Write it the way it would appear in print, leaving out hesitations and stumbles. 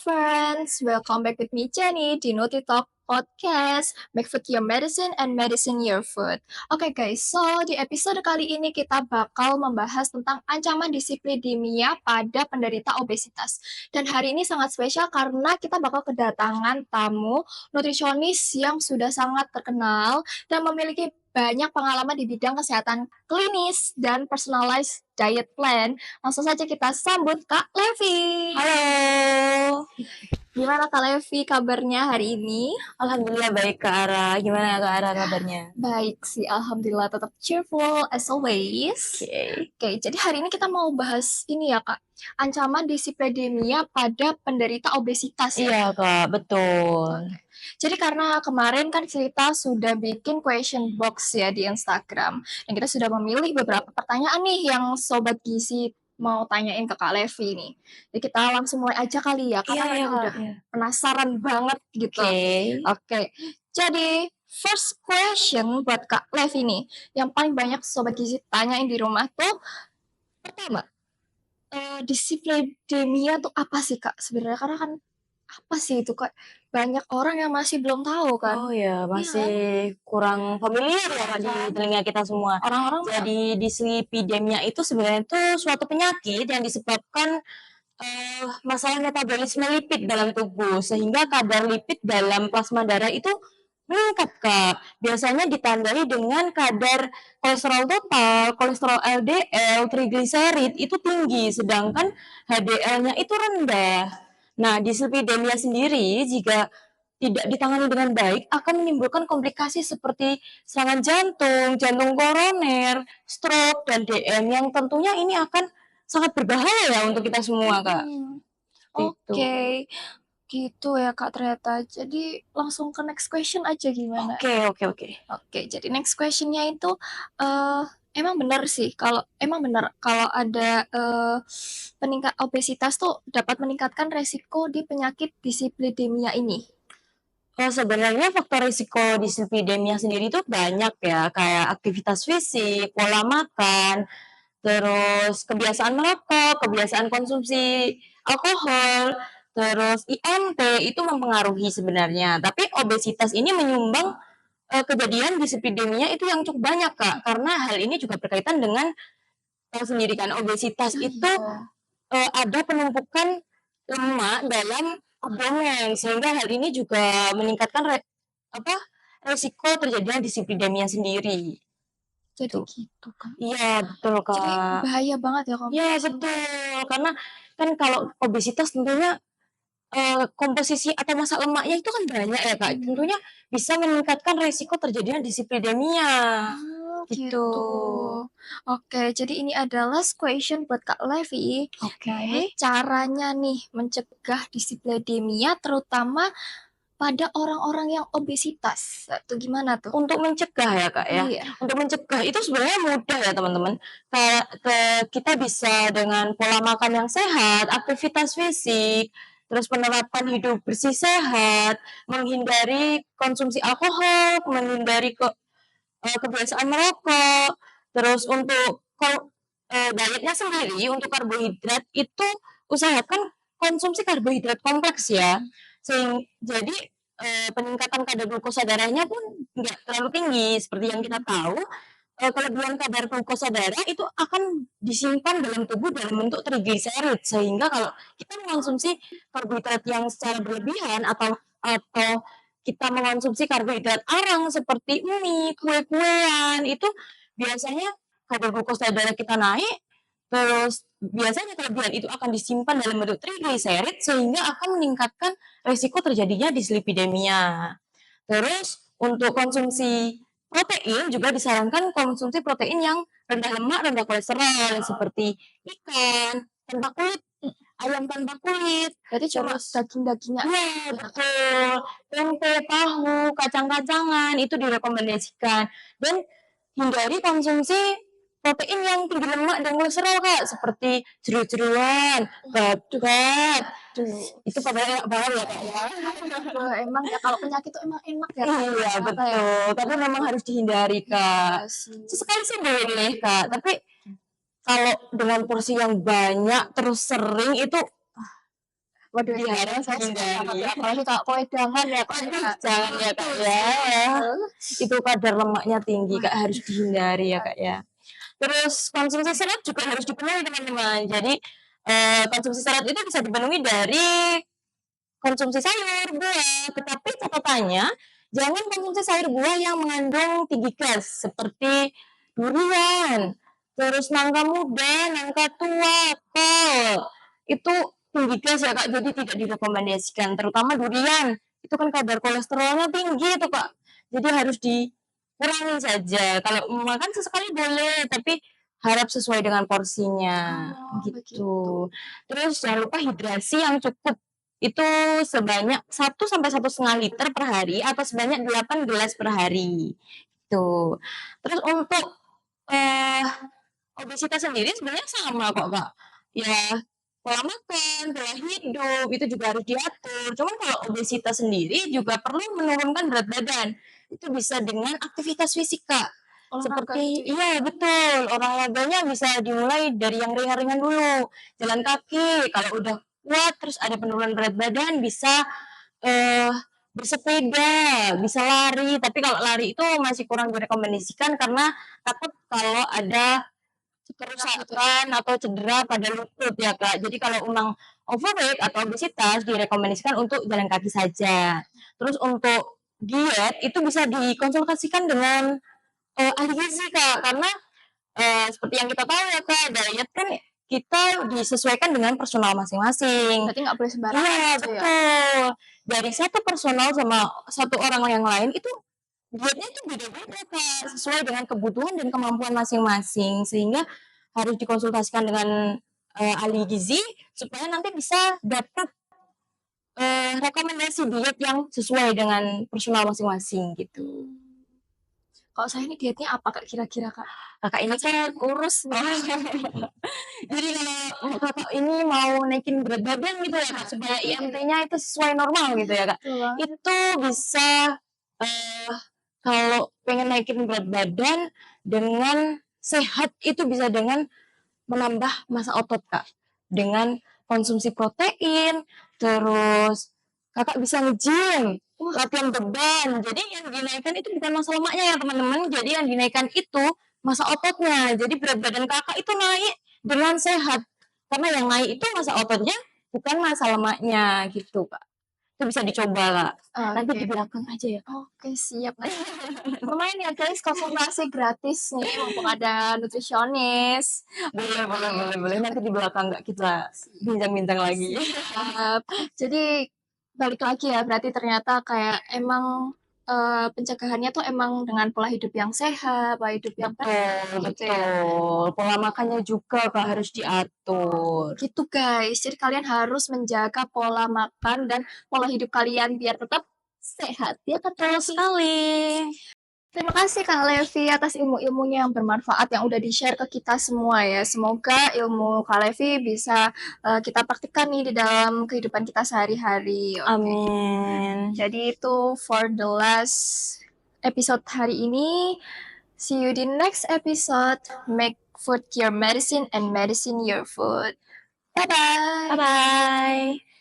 friends, welcome back with me Jenny di Noti Talk Podcast, Make Food Your Medicine and Medicine Your Food. Oke guys, so di episode kali ini kita bakal membahas tentang ancaman dislipidemia pada penderita obesitas. Dan hari ini sangat spesial karena kita bakal kedatangan tamu nutrisionis yang sudah sangat terkenal dan memiliki banyak pengalaman di bidang kesehatan klinis dan personalized diet plan. Langsung saja kita sambut Kak Levi. Halo, Gimana Kak Levi kabarnya hari ini? alhamdulillah baik Kak Ara. Gimana Kak Ara kabarnya? Baik sih, alhamdulillah tetap cheerful as always. Oke, jadi hari ini kita mau bahas ini ya Kak, ancaman dislipidemia pada penderita obesitas ya. Iya Kak, betul. Jadi karena kemarin kan kita sudah bikin question box ya di Instagram, dan kita sudah memilih beberapa pertanyaan nih yang Sobat Gizi mau tanyain ke Kak Levi nih. Jadi kita langsung mulai aja kali ya, karena mereka Kak. udah penasaran banget gitu. Oke. Jadi first question buat Kak Levi nih, yang paling banyak Sobat Gizi tanyain di rumah tuh, pertama, dislipidemia tuh apa sih Kak sebenarnya? Karena kan apa sih itu Kak? Banyak orang yang masih belum tahu kan. Oh ya, masih kurang familiar ya Kak di telinga kita semua. Orang-orang Jadi dislipidemia itu sebenarnya itu suatu penyakit yang disebabkan masalah metabolisme lipid dalam tubuh, sehingga kadar lipid dalam plasma darah itu meningkat Kak. Biasanya ditandai dengan kadar kolesterol total, kolesterol LDL, trigliserid itu tinggi, sedangkan HDL-nya itu rendah. Nah, dislipidemia sendiri jika tidak ditangani dengan baik akan menimbulkan komplikasi seperti serangan jantung, jantung koroner, stroke, dan DM yang tentunya ini akan sangat berbahaya ya untuk kita semua, Kak. Oke. Gitu ya Kak ternyata. Jadi langsung ke next question aja gimana? Oke, jadi next questionnya itu emang benar kalau ada peningkat obesitas tuh dapat meningkatkan resiko di penyakit dislipidemia ini. Sebenarnya faktor risiko dislipidemia sendiri itu banyak ya, kayak aktivitas fisik, pola makan, terus kebiasaan merokok, kebiasaan konsumsi alkohol, terus IMT itu mempengaruhi sebenarnya. Tapi obesitas ini menyumbang kejadian dislipidemia itu yang cukup banyak Kak, karena hal ini juga berkaitan dengan sendiri kan obesitas itu ada penumpukan lemak dalam abdomen, sehingga hal ini juga meningkatkan resiko terjadinya dislipidemia sendiri. Jadi gitu kan. Iya betul Kak. Jadi bahaya banget ya kalau. Iya betul, karena kan kalau obesitas tentunya komposisi atau massa lemaknya itu kan banyak ya Kak, tentunya bisa meningkatkan resiko terjadinya dislipidemia. Gitu. Oke, jadi ini adalah last question buat Kak Levi. Nah, ini caranya nih mencegah dislipidemia terutama pada orang-orang yang obesitas. Itu gimana tuh? Untuk mencegah ya Kak ya. Iya. Untuk mencegah itu sebenarnya mudah ya teman-teman. Kayak kita bisa dengan pola makan yang sehat, aktivitas fisik, terus penerapan hidup bersih sehat, menghindari konsumsi alkohol, menghindari kebiasaan merokok. Terus untuk dietnya sendiri untuk karbohidrat itu usahakan konsumsi karbohidrat kompleks ya. Jadi peningkatan kadar glukosa darahnya pun nggak terlalu tinggi seperti yang kita tahu. Kelebihan kadar glukosa darah itu akan disimpan dalam tubuh dalam bentuk trigliserid, sehingga kalau kita mengonsumsi karbohidrat yang secara berlebihan atau kita mengonsumsi karbohidrat arang seperti mie, kue-kuean, itu biasanya kadar glukosa darah kita naik, terus biasanya kelebihan itu akan disimpan dalam bentuk trigliserid sehingga akan meningkatkan resiko terjadinya dislipidemia. Terus untuk konsumsi protein juga disarankan konsumsi protein yang rendah lemak, rendah kolesterol seperti ikan, tanpa kulit, ayam tanpa kulit. Berarti cuma daging-dagingnya. Iya, betul. Tempe, tahu, kacang-kacangan itu direkomendasikan. Dan hindari konsumsi protein yang tinggi lemak dan kolesterol Kak, seperti jeruan-jeruan, babat. Itu padahal enak banget ya Kak ya. Emang ya kalau penyakit itu emang enak ya. Iya betul, tapi memang harus dihindari Kak. Sesekali sih boleh Kak, tapi kalau dengan porsi yang banyak terus sering itu Waduh, Jadi harus saya suka banget dihindari. ya, apalagi kalau wedangan ya Kak, Aduh, ya. jangan ya Kak ya. Itu kadar lemaknya tinggi Kak, harus dihindari ya Kak ya. Terus konsumsi serat juga harus dipenuhi teman-teman. Jadi konsumsi serat itu bisa dipenuhi dari konsumsi sayur, buah, tetapi catatannya jangan konsumsi sayur buah yang mengandung tinggi gas seperti durian, terus nangka muda, nangka tua, kol. Itu tinggi gas ya Kak, jadi tidak direkomendasikan. Terutama durian, itu kan kadar kolesterolnya tinggi itu Kak. Jadi harus dikurangi saja. Kalau makan sesekali boleh, tapi harap sesuai dengan porsinya gitu. Begitu. Terus jangan lupa hidrasi yang cukup, itu sebanyak 1 sampai 1,5 liter per hari atau sebanyak 8 gelas per hari. Tuh. Terus untuk obesitas sendiri sebenarnya sama kok Kak. Ya pola makan, pola hidup itu juga harus diatur. Cuman kalau obesitas sendiri juga perlu menurunkan berat badan. Itu bisa dengan aktivitas fisik Kak. Olahraga Seperti gitu ya? iya betul, olahraganya bisa dimulai dari yang ringan-ringan dulu. Jalan kaki, kalau udah kuat terus ada penurunan berat badan bisa bersepeda, bisa lari. Tapi kalau lari itu masih kurang direkomendasikan karena takut kalau ada kerusakan atau cedera pada lutut ya Kak. Jadi kalau memang overweight atau obesitas direkomendasikan untuk jalan kaki saja. Terus untuk diet itu bisa dikonsultasikan dengan ahli gizi Kak, karena seperti yang kita tahu ya Kak, diet kan kita disesuaikan dengan personal masing-masing. Berarti nggak boleh sembarangan Iya gitu ya? betul. Dari satu personal sama satu orang yang lain itu dietnya itu beda-beda Kak, sesuai dengan kebutuhan dan kemampuan masing-masing. Sehingga harus dikonsultasikan dengan ahli gizi supaya nanti bisa dapat rekomendasi diet yang sesuai dengan personal masing-masing gitu. Kalau saya ini dietnya apa Kak kira-kira Kak? Kakak ini kan Kurus nih. jadi kalau Kakak ini mau naikin berat badan gitu ya Kak, supaya IMT-nya itu sesuai normal gitu ya Kak. Betul banget. Itu bisa kalau pengen naikin berat badan dengan sehat itu bisa dengan menambah massa otot Kak. Dengan konsumsi protein, terus Kakak bisa nge-gym, latihan beban. Jadi yang dinaikkan itu bukan massa lemaknya ya teman-teman. Jadi yang dinaikkan itu massa ototnya. Jadi berat badan Kakak itu naik dengan sehat. Karena yang naik itu massa ototnya, bukan massa lemaknya gitu Kak. Itu bisa dicoba Kak. Nanti di belakang aja ya. Oke, siap. Lumayan ya guys, konsultasi gratis nih, mumpung ada nutrisionis. Boleh. Nanti di belakang Kak kita bincang-bincang lagi. Jadi balik lagi ya, berarti ternyata kayak emang pencegahannya tuh emang dengan pola hidup yang sehat, pola hidup yang Betul, gitu ya. betul. Pola makannya juga Kak harus diatur. Gitu guys, jadi kalian harus menjaga pola makan dan pola hidup kalian biar tetap sehat. Ya kan Betul sekali. Terima kasih Kak Levi atas ilmu-ilmunya yang bermanfaat yang udah di-share ke kita semua ya. Semoga ilmu Kak Levi bisa kita praktikkan nih di dalam kehidupan kita sehari-hari. Oke. Amin. Jadi itu for the last episode hari ini. See you di next episode. Make food your medicine and medicine your food. Bye-bye. Bye-bye.